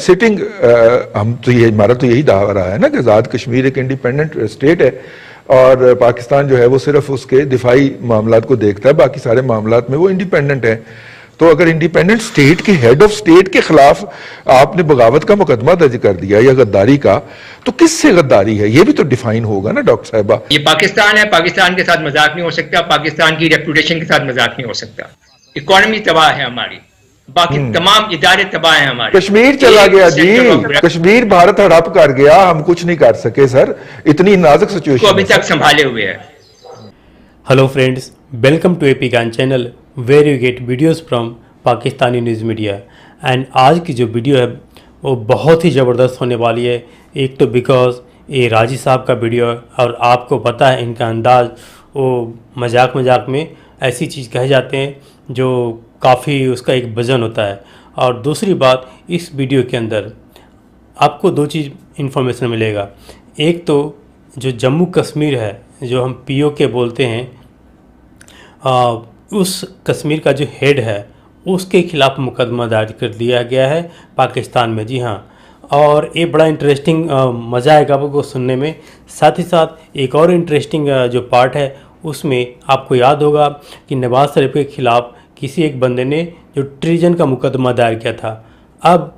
Sitting हम तो ये हमारा तो यही दावा रहा है ना कि आज़ाद कश्मीर एक इंडिपेंडेंट स्टेट है और पाकिस्तान जो है वो सिर्फ उसके दिफाई मामलात को देखता है, बाकी सारे मामलात में वो इंडिपेंडेंट है। तो अगर इंडिपेंडेंट स्टेट के हेड ऑफ स्टेट के खिलाफ आपने बगावत का मुकदमा दर्ज कर दिया या गद्दारी का, तो किससे गद्दारी है ये भी तो डिफाइन होगा ना डॉक्टर साहिबा। ये पाकिस्तान है, पाकिस्तान के साथ मजाक नहीं हो सकता, पाकिस्तान की रेपुटेशन के साथ मजाक नहीं हो सकता। इकोनॉमी तबाह है हमारी, बाकी तमाम इदारे तबाह हैं हमारे। कश्मीर चला गया जी, कश्मीर भारत हड़प कर गया, हम कुछ नहीं कर सके सर, इतनी नाजुक सिचुएशन अभी तक संभाले हुए है। Hello friends, welcome to AP Gyan channel where you get videos from Pakistani news media. And आज की जो वीडियो है वो बहुत ही ज़बरदस्त होने वाली है। एक तो बिकॉज ये राजी साहब का वीडियो है और आपको पता है इनका अंदाज़ वो मजाक में ऐसी चीज़ कहे जाते हैं जो काफ़ी उसका एक वज़न होता है। और दूसरी बात, इस वीडियो के अंदर आपको दो चीज़ इन्फॉर्मेशन मिलेगा। एक तो जो जम्मू कश्मीर है, जो हम पीओके बोलते हैं, उस कश्मीर का जो हेड है उसके खिलाफ मुकदमा दायर कर दिया गया है पाकिस्तान में। जी हाँ, और ये बड़ा इंटरेस्टिंग मज़ा आएगा आपको सुनने में। साथ ही साथ एक और इंटरेस्टिंग जो पार्ट है उसमें आपको याद होगा कि नवाज़ शरीफ के ख़िलाफ़ किसी एक बंदे ने जो ट्रीजन का मुकदमा दायर किया था, अब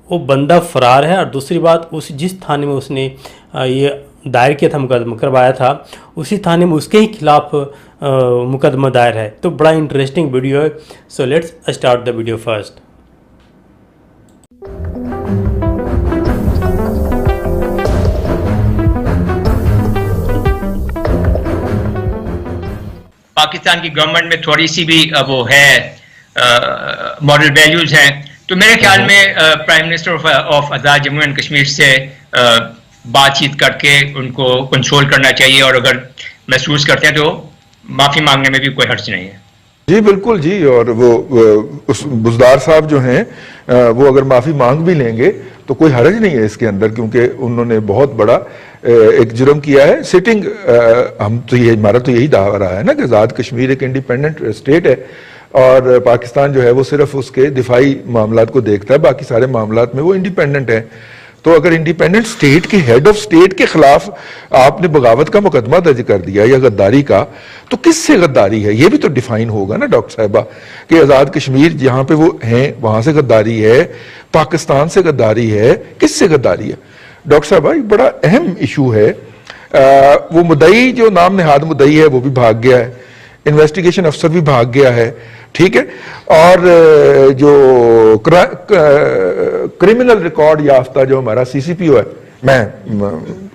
वो बंदा फ़रार है। और दूसरी बात, उस जिस थाने में उसने ये दायर किया था, मुकदमा करवाया था, उसी थाने में उसके ही खिलाफ मुकदमा दायर है। तो बड़ा इंटरेस्टिंग वीडियो है। So let's start the video first. Pakistan की गवर्नमेंट में थोड़ी सी भी वो है मॉरल वैल्यूज हैं, तो मेरे ख्याल में prime minister of Azad Jammu and Kashmir से बातचीत करके उनको कंट्रोल करना चाहिए, और अगर महसूस करते हैं तो माफ़ी मांगने में भी कोई हर्ज नहीं है। जी बिल्कुल जी। और वो उस बुजदार साहब जो हैं वो अगर माफ़ी मांग भी लेंगे तो कोई हर्ज नहीं है इसके अंदर, क्योंकि उन्होंने बहुत बड़ा एक जुर्म किया है। सिटिंग हम तो ये हमारा तो यही दावा रहा है ना कि आज़ाद कश्मीर एक इंडिपेंडेंट स्टेट है और पाकिस्तान जो है वो सिर्फ उसके दिफाई मामलात को देखता है, बाकी सारे मामलात में वो इंडिपेंडेंट है। तो अगर इंडिपेंडेंट स्टेट के हेड ऑफ स्टेट के खिलाफ आपने बगावत का मुकदमा दर्ज कर दिया या गद्दारी का, तो किससे गद्दारी है ये भी तो डिफाइन होगा ना डॉक्टर साहिबा कि आज़ाद कश्मीर जहां पे वो हैं वहां से गद्दारी है, पाकिस्तान से गद्दारी है, किससे गद्दारी है। डॉक्टर साहब एक बड़ा अहम इशू है। वो मुद्दई जो नाम नेहाद मुद्दई है वो भी भाग गया है, इन्वेस्टिगेशन अफसर भी भाग गया है, ठीक है। और जो क्रिमिनल रिकॉर्ड याफ्ता जो हमारा सीसीपीओ है, मैं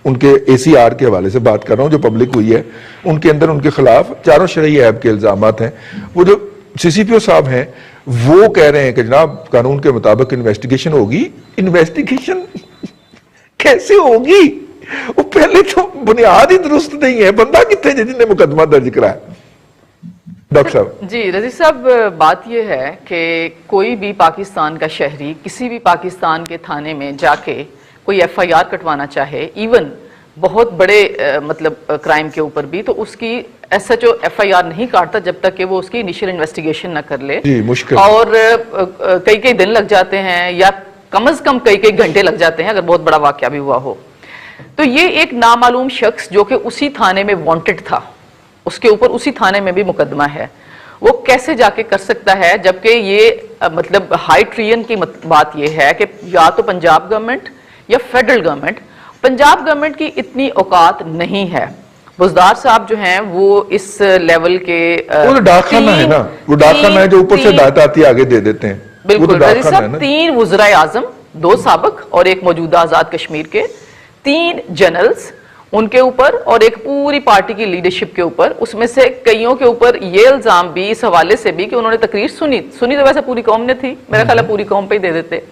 उनके एसीआर के हवाले से बात कर रहा हूं जो पब्लिक हुई है, उनके अंदर उनके खिलाफ 4 शरई ऐब के इल्जामात हैं। वो जो सीसीपीओ साहब हैं वो कह रहे हैं कि जनाब कानून के मुताबिक इन्वेस्टिगेशन होगी। इन्वेस्टिगेशन कैसे होगी? वो पहले तो बुनियाद ही दुरुस्त नहीं है। बंदा कितने जिन्हें मुकदमा दर्ज कराया। डॉक्टर साहब जी, रजी साहब, बात यह है कि कोई भी पाकिस्तान का शहरी किसी भी पाकिस्तान के थाने में जाके कोई एफआईआर कटवाना चाहे, इवन बहुत बड़े क्राइम के ऊपर भी, तो उसकी एसएचओ एफआईआर नहीं काटता जब तक कि वो उसकी इनिशियल इन्वेस्टिगेशन न कर ले। जी, मुश्किल। और कई दिन लग जाते हैं या कम से कम कई घंटे लग जाते हैं अगर बहुत बड़ा वाकया भी हुआ हो। तो ये एक नामालूम शख्स जो कि उसी थाने में वांटेड था, उसके ऊपर उसी थाने में भी मुकदमा है, वो कैसे जाके कर सकता है? जबकि ये हाई ट्रियन की बात ये है कि या तो पंजाब गवर्नमेंट या फेडरल गवर्नमेंट, पंजाब गवर्नमेंट की इतनी औकात नहीं है। बुजदार साहब जो हैं वो इस लेवल के वो डाकखाना है ना, वो डाकखाना है जो ऊपर से दात आती आगे दे देते हैं। बिल्कुल रजी साहब, 3 वज़राए आज़म, 2 साबिक और एक मौजूदा आजाद कश्मीर के, 3 जनरल्स उनके ऊपर और एक पूरी पार्टी की लीडरशिप के ऊपर। उसमें से कईयों के ऊपर ये इल्जाम भी इस हवाले से भी कि उन्होंने तकरीर सुनी तो वैसे पूरी कौम ने थी, मेरा ख्याल है पूरी कौम पे ही दे देते।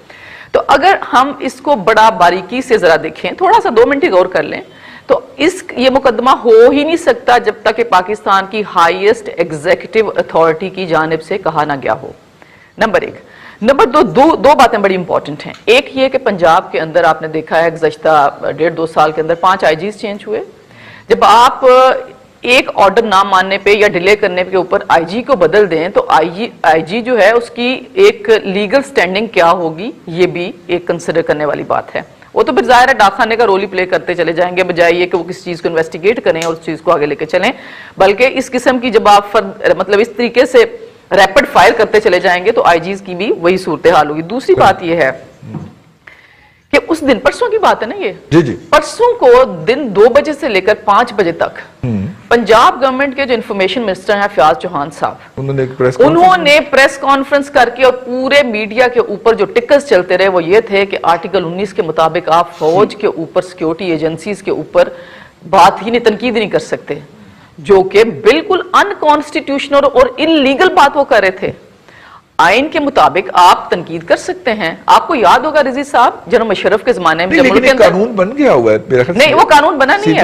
तो अगर हम इसको बड़ा बारीकी से जरा देखें, थोड़ा सा 2 मिनट ही गौर कर लें, तो ये मुकदमा हो ही नहीं सकता जब तक कि पाकिस्तान की हाईएस्ट एग्जीक्यूटिव अथॉरिटी की जानिब से कहा ना गया हो। नंबर 1। नंबर 2 बातें बड़ी इंपॉर्टेंट हैं। एक ये कि पंजाब के अंदर आपने देखा है गुज़श्ता 1.5-2 साल के अंदर 5 आईजीज चेंज हुए। जब आप एक ऑर्डर ना मानने पे या डिले करने के ऊपर आईजी को बदल दें तो आईजी जो है उसकी एक लीगल स्टैंडिंग क्या होगी, ये भी एक कंसिडर करने वाली बात है। वो तो फिर जाहिर है डाकखाने का रोल ही प्ले करते चले जाएंगे, बजाय ये कि वो किसी चीज को इन्वेस्टिगेट करें और उस चीज को आगे लेके चलें। बल्कि इस किस्म की जब आप मतलब इस तरीके से रैपिड फायर करते चले जाएंगे तो आईजीज की भी वही सूरत हाल होगी। दूसरी बात यह है कि उस दिन, परसों की बात है ना ये, जी जी, परसों को दिन 2 बजे से लेकर 5 बजे तक पंजाब गवर्नमेंट के जो इंफॉर्मेशन मिनिस्टर हैं फयाज चौहान साहब, उन्होंने प्रेस कॉन्फ्रेंस करके और पूरे मीडिया के ऊपर जो टिकर्स चलते रहे वो ये थे कि आर्टिकल 19 के मुताबिक आप फौज के ऊपर, सिक्योरिटी एजेंसीज के ऊपर बात ही नहीं, तनकीद नहीं कर सकते, जो कि बिल्कुल अनकॉन्स्टिट्यूशनल और इनलीगल बात वो कर रहे थे। आइन के मुताबिक आप तनकीद कर सकते हैं। आपको याद होगा रिजी साहब, जनरल मुशर्रफ के जमाने में लेकिन ये कानून बन गया हुआ है मेरे ख्याल से। नहीं, वो कानून बना नहीं है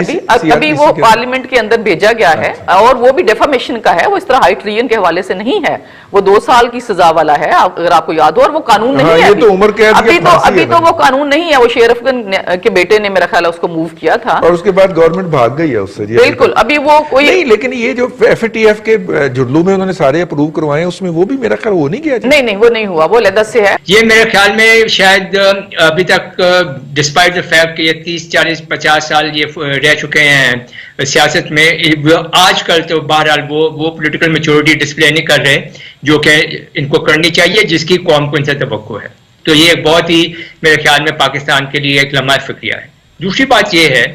अभी वो पार्लियामेंट के अंदर भेजा गया है और वो भी डेफामेशन का है, वो इस तरह हाई ट्रियन के हवाले से नहीं है, वो 2 साल की सजा वाला है अगर आपको याद हो, और वो कानून नहीं है अभी तो वो कानून नहीं है। वो शेर अफगन के बेटे ने मेरा ख्याल है उसको मूव किया था और उसके बाद गवर्नमेंट भाग गई है उससे। बिल्कुल, अभी वो कोई नहीं, लेकिन ये जो FATF के जुर्लू में उन्होंने सारे अप्रूव करवाए उसमें वो भी मेरा ख्याल वो नहीं किया। नहीं, वो नहीं हुआ, वो लदत से है। ये मेरे ख्याल में शायद अभी तक डिस्पाइट द फैक्ट कि ये 30, 40, 50 साल ये रह चुके हैं सियासत में, आजकल तो बहरहाल वो पॉलिटिकल मैच्योरिटी डिस्प्ले नहीं कर रहे जो कि इनको करनी चाहिए, जिसकी कौम को इनसे तवक्को है। तो ये बहुत ही मेरे ख्याल में पाकिस्तान के लिए एक लम्हा फिक्रिया है। दूसरी बात ये है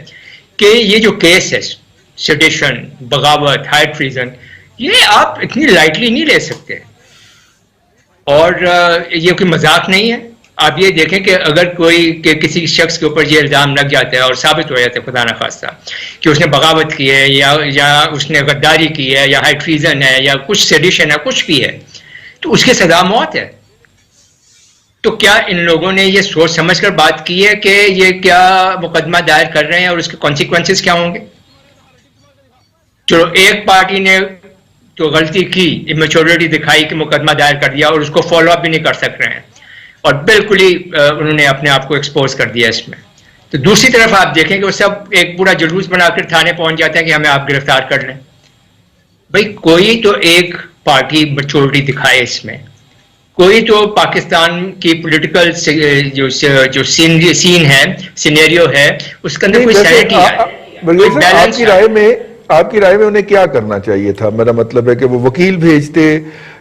कि ये जो केस है सेडिशन, बगावत, हाई ट्रीजन, ये आप इतनी लाइटली नहीं ले सकते और ये कोई मजाक नहीं है। आप ये देखें कि अगर किसी शख्स के ऊपर ये इल्ज़ाम लग जाता है और साबित हो जाता है खुदा न खास्ता कि उसने बगावत की है या उसने गद्दारी की है या हाई ट्रीजन है या कुछ सेडिशन है, कुछ भी है, तो उसकी सजा मौत है। तो क्या इन लोगों ने ये सोच समझ कर बात की है कि ये क्या मुकदमा दायर कर रहे हैं और उसके कॉन्सिक्वेंसेस क्या होंगे? चलो, एक पार्टी ने तो गलती की, इमेच्योरिटी दिखाई कि मुकदमा दायर कर दिया और उसको फॉलो अप भी नहीं कर सक रहे हैं और बिल्कुल ही उन्होंने अपने आप को एक्सपोज कर दिया इसमें। तो दूसरी तरफ आप देखें कि वो सब एक पूरा जुलूस बनाकर थाने पहुंच जाते हैं कि हमें आप गिरफ्तार कर लें। भाई कोई तो एक पार्टी मैच्योरिटी दिखाए इसमें, कोई तो पाकिस्तान की पॉलिटिकल जो सीन है, सिनेरियो है, उसके अंदर कोई सैनिटी है। आपकी राय में उन्हें क्या करना चाहिए था? मेरा मतलब है कि वो वकील भेजते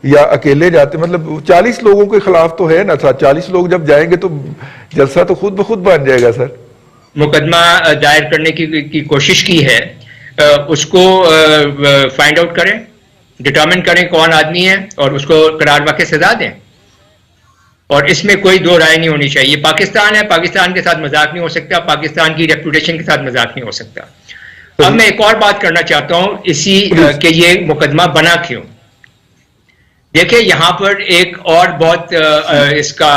या अकेले जाते? मतलब 40 लोगों के खिलाफ तो है ना था, 40 लोग जब जाएंगे तो जलसा तो खुद ब खुद बन जाएगा। सर, मुकदमा दायर करने की कोशिश की है, उसको फाइंड आउट करें, डिटरमिन करें कौन आदमी है और उसको करार वाक़ई सजा दें। और इसमें कोई दो राय नहीं होनी चाहिए। पाकिस्तान है, पाकिस्तान के साथ मजाक नहीं हो सकता, पाकिस्तान की रेपुटेशन के साथ मजाक नहीं हो सकता। अब मैं एक और बात करना चाहता हूं इसी के ये मुकदमा बना क्यों। देखिए, यहां पर एक और बहुत इसका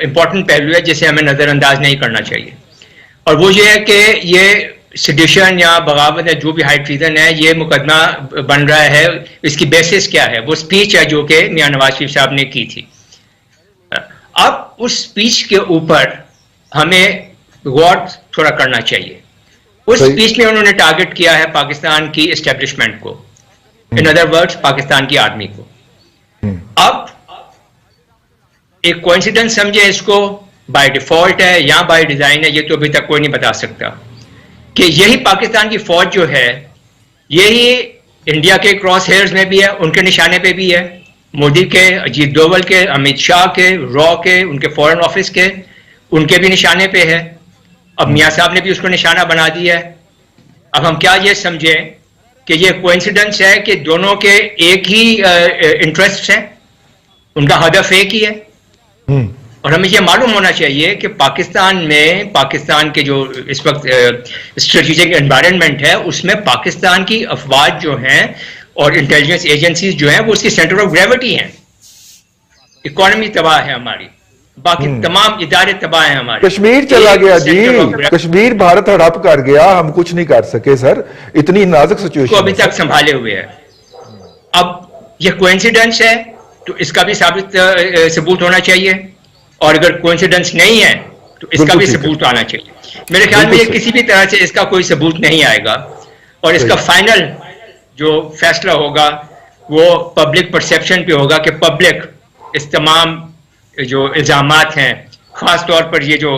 इंपॉर्टेंट पहलू है जिसे हमें नजरअंदाज नहीं करना चाहिए, और वो ये है कि ये सेडिशन या बगावत है, जो भी हाई ट्रीजन है, ये मुकदमा बन रहा है, इसकी बेसिस क्या है? वो स्पीच है जो कि मियां नवाज शरीफ साहब ने की थी। अब उस स्पीच के ऊपर हमें गौर थोड़ा करना चाहिए। उस स्पीच में उन्होंने टारगेट किया है पाकिस्तान की एस्टेब्लिशमेंट को, इन अदर वर्ड्स पाकिस्तान की आर्मी को। अब एक कोइंसिडेंस समझे इसको, बाय डिफॉल्ट है या बाय डिजाइन है, ये तो अभी तक कोई नहीं बता सकता, कि यही पाकिस्तान की फौज जो है, यही इंडिया के क्रॉस हेयर्स में भी है, उनके निशाने पे भी है, मोदी के, अजीत डोवल के, अमित शाह के, रॉ के, उनके फॉरेन ऑफिस के, उनके भी निशाने पे है। अब मियां साहब ने भी उसको निशाना बना दिया है। अब हम क्या ये समझें कि ये कोइंसिडेंस है कि दोनों के एक ही इंटरेस्ट हैं, उनका हदफ एक ही है। और हमें ये मालूम होना चाहिए कि पाकिस्तान में, पाकिस्तान के जो इस वक्त स्ट्रेटेजिक एनवायरनमेंट है, उसमें पाकिस्तान की अफवाज जो हैं और इंटेलिजेंस एजेंसीज जो हैं, वो उसकी सेंटर ऑफ ग्रेविटी हैं। इकोनॉमी तबाह है हमारी, बाकी तमाम इदारे तबाह हैं हमारे। कश्मीर चला गया जी, कश्मीर भारत हड़प कर गया, हम कुछ नहीं कर सके सर, इतनी नाजुक सिचुएशन को अभी तक संभाले हुए है। अब ये कोइंसिडेंस है तो इसका भी सबूत होना चाहिए, और अगर कोइंसिडेंस नहीं है तो इसका भी सबूत आना चाहिए। मेरे ख्याल में ये किसी भी तरह से इसका कोई सबूत नहीं आएगा, और इसका फाइनल जो फैसला होगा वो पब्लिक परसेप्शन पे होगा कि पब्लिक इस तमाम जो इल्ज़ामात हैं, ख़ास तौर पर ये जो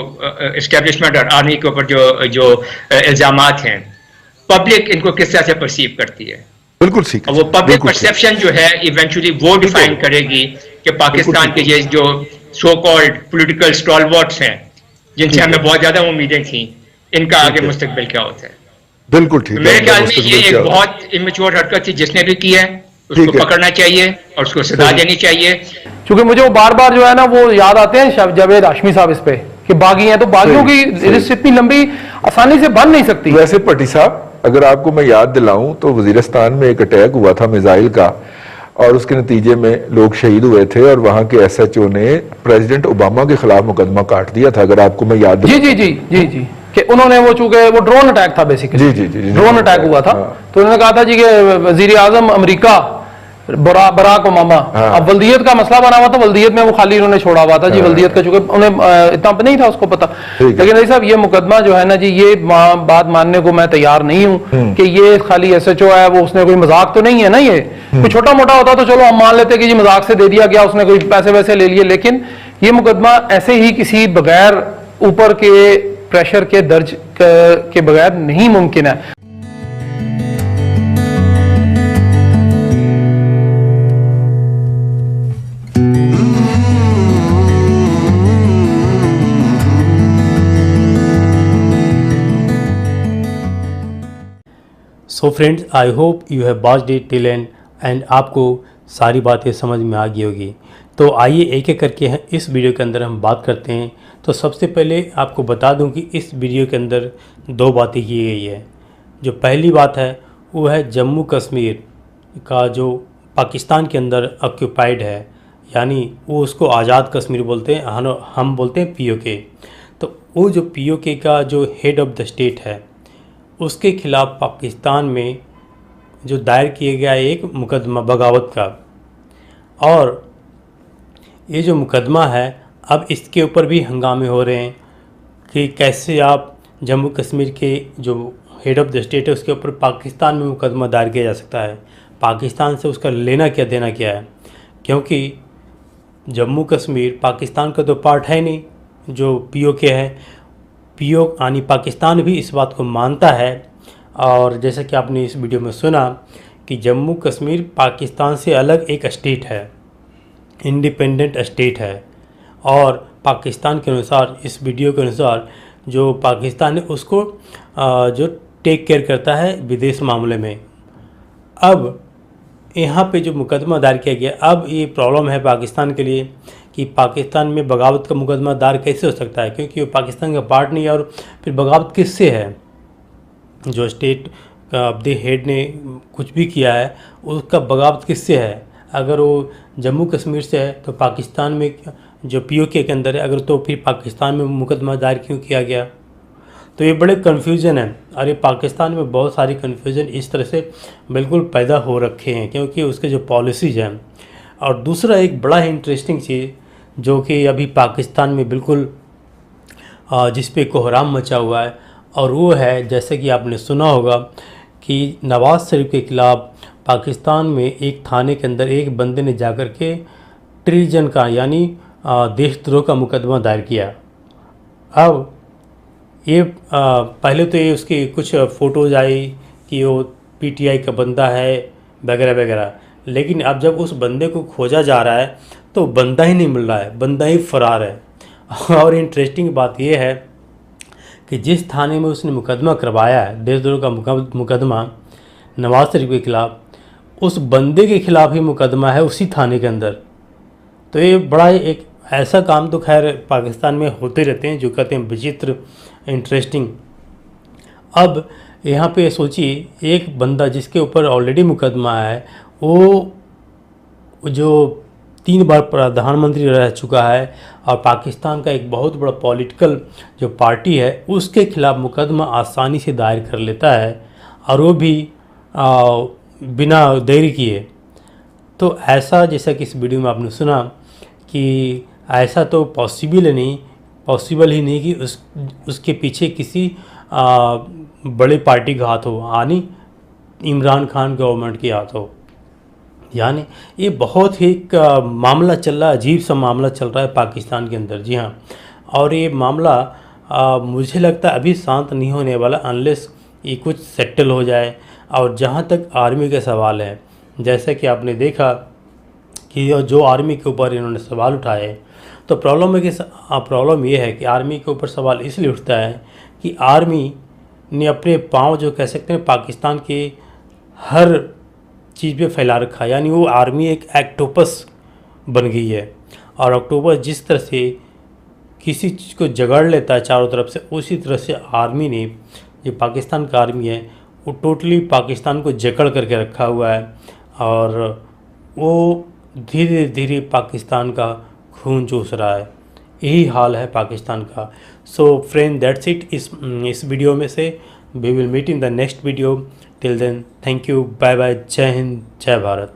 इस्टेब्लिशमेंट और आर्मी के ऊपर जो इल्ज़ामात हैं, पब्लिक इनको किस तरह से परसीव करती है। बिल्कुल ठीक है। और वो पब्लिक बिल्कुल ठीक। परसेप्शन जो है इवेंचुअली वो डिफाइन करेगी कि पाकिस्तान के ये जो सो कॉल्ड पॉलिटिकल स्टॉलवर्ट्स हैं, जिनसे हमें बहुत ज़्यादा उम्मीदें थी, इनका आगे मुस्तकबिल क्या होता है। बिल्कुल ठीक तो है। मेरे ख्याल में मुस्तकबिल ये क्या एक होगा? बहुत इमेच्योर हरकत थी, जिसने भी की है ठीक उसको है। पकड़ना चाहिए और उसको सजा देनी चाहिए। क्योंकि मुझे वो बार बार जो है ना वो याद आते हैं जावेद हाशमी साहब इस पे कि बागी हैं, तो बागियों सही, की सही। लिस्ट इतनी लंबी आसानी से बन नहीं सकती। वैसे पट्टी साहब, अगर आपको मैं याद दिलाऊं तो वजीरिस्तान में एक अटैक हुआ था मिसाइल का, और उसके नतीजे में लोग शहीद हुए थे, और वहां के SHO ने प्रेसिडेंट ओबामा के खिलाफ मुकदमा काट दिया था, अगर आपको मैं याद जी दिलाऊं। जी जी जी जी कि उन्होंने वो चूंकि वो ड्रोन अटैक था बेसिकली। जी, जी, जी, जी, ड्रोन अटैक हुआ था। हाँ। तो उन्होंने कहा था जी कि वजीर आजम अमरीका बराक ओबामा, हाँ। अब वल्दियत का मसला बना हुआ था, वल्दियत में वो खाली उन्होंने छोड़ा हुआ था जी, वल्दियत का, चूंकि उन्हें इतना नहीं था उसको पता। ठीक है। लेकिन भाई साहब ये मुकदमा जो है ना जी, ये बात मानने को मैं तैयार नहीं हूँ कि ये खाली SHO है, वो उसने कोई मजाक तो नहीं है ना, ये कोई छोटा मोटा होता तो चलो हम मान लेते कि जी मजाक से दे दिया गया, उसने कोई पैसे वैसे ले लिए, लेकिन ये मुकदमा ऐसे ही किसी बगैर ऊपर के प्रेशर के दर्ज के बगैर नहीं मुमकिन है। So friends, I hope you have watched it till and आपको सारी बातें समझ में आ गई होगी। तो आइए एक एक करके इस वीडियो के अंदर हम बात करते हैं। तो सबसे पहले आपको बता दूं कि इस वीडियो के अंदर दो बातें की गई है। जो पहली बात है वो है जम्मू कश्मीर का जो पाकिस्तान के अंदर ऑक्यूपाइड है, यानी वो उसको आज़ाद कश्मीर बोलते हैं, हम बोलते हैं POK। तो वो जो POK का जो हेड ऑफ़ द स्टेट है, उसके खिलाफ़ पाकिस्तान में जो दायर किया गया एक मुकदमा बगावत का, और ये जो मुकदमा है अब इसके ऊपर भी हंगामे हो रहे हैं कि कैसे आप जम्मू कश्मीर के जो हेड ऑफ़ द स्टेट है उसके ऊपर पाकिस्तान में मुकदमा दायर किया जा सकता है। पाकिस्तान से उसका लेना क्या देना क्या है, क्योंकि जम्मू कश्मीर पाकिस्तान का तो पार्ट है नहीं, जो POK है। यानी पाकिस्तान भी इस बात को मानता है, और जैसा कि आपने इस वीडियो में सुना कि जम्मू कश्मीर पाकिस्तान से अलग एक स्टेट है, इंडिपेंडेंट स्टेट है, और पाकिस्तान के अनुसार, इस वीडियो के अनुसार, जो पाकिस्तान है उसको जो टेक केयर करता है विदेश मामले में। अब यहाँ पे जो मुकदमा दायर किया गया, अब ये प्रॉब्लम है पाकिस्तान के लिए कि पाकिस्तान में बगावत का मुकदमा दायर कैसे हो सकता है, क्योंकि वो पाकिस्तान का पार्ट नहीं है, और फिर बगावत किससे है। जो स्टेट का अपने हेड ने कुछ भी किया है उसका बगावत किससे है। अगर वो जम्मू कश्मीर से है तो पाकिस्तान में जो POK के अंदर है, अगर तो फिर पाकिस्तान में मुकदमा दायर क्यों किया गया। तो ये बड़े कन्फ्यूज़न है, और ये पाकिस्तान में बहुत सारी कन्फ्यूज़न इस तरह से बिल्कुल पैदा हो रखे हैं क्योंकि उसके जो पॉलिसीज़ हैं। और दूसरा एक बड़ा ही इंटरेस्टिंग चीज़ जो कि अभी पाकिस्तान में बिल्कुल जिस पे कोहराम मचा हुआ है, और वो है, जैसे कि आपने सुना होगा कि नवाज़ शरीफ के ख़िलाफ़ पाकिस्तान में एक थाने के अंदर एक बंदे ने जाकर के ट्रीजन का यानी देशद्रोह का मुकदमा दायर किया। अब ये पहले तो ये उसकी कुछ फ़ोटोज़ आई कि वो PTI का बंदा है वगैरह वगैरह, लेकिन अब जब उस बंदे को खोजा जा रहा है तो बंदा ही नहीं मिल रहा है, बंदा ही फ़रार है। और इंटरेस्टिंग बात यह है कि जिस थाने में उसने मुकदमा करवाया है, देशद्रोह का मुकदमा नवाज़ शरीफ के ख़िलाफ़, उस बंदे के ख़िलाफ़ ही मुकदमा है उसी थाने के अंदर। तो ये बड़ा ही एक ऐसा काम तो खैर पाकिस्तान में होते रहते हैं जो कहते हैं विचित्र, इंटरेस्टिंग। अब यहाँ पे सोचिए, एक बंदा जिसके ऊपर ऑलरेडी मुकदमा है, वो जो 3 बार प्रधानमंत्री रह चुका है और पाकिस्तान का एक बहुत बड़ा पॉलिटिकल जो पार्टी है उसके खिलाफ़ मुकदमा आसानी से दायर कर लेता है, और वो भी बिना देरी किए। तो ऐसा, जैसा कि इस वीडियो में आपने सुना कि ऐसा तो पॉसिबल ही नहीं कि उसके पीछे किसी बड़े पार्टी का हाथ हो। यानी इमरान खान गवर्नमेंट के हाथों। यानी ये बहुत ही एक मामला चल रहा है, अजीब सा मामला चल रहा है पाकिस्तान के अंदर। जी हाँ, और ये मामला मुझे लगता है अभी शांत नहीं होने वाला अनलेस ये कुछ सेटल हो जाए। और जहाँ तक आर्मी का सवाल है, जैसे कि आपने देखा कि जो आर्मी के ऊपर इन्होंने सवाल उठाए, तो प्रॉब्लम ये है कि आर्मी के ऊपर सवाल इसलिए उठता है कि आर्मी ने अपने पाँव जो कह सकते हैं पाकिस्तान के हर चीज़ पे फैला रखा है। यानी वो आर्मी एक एक्टोपस बन गई है, और ऑक्टोपस जिस तरह से किसी चीज़ को जगड़ लेता है चारों तरफ से, उसी तरह से आर्मी ने, जो पाकिस्तान का आर्मी है, वो टोटली पाकिस्तान को जकड़ करके रखा हुआ है, और वो धीरे धीरे पाकिस्तान का खून चूस रहा है। यही हाल है पाकिस्तान का। सो फ्रेंड, दैट्स इट इस वीडियो में से। We will meet in the next video. Till then, thank you, bye bye, जय हिंद, जय भारत।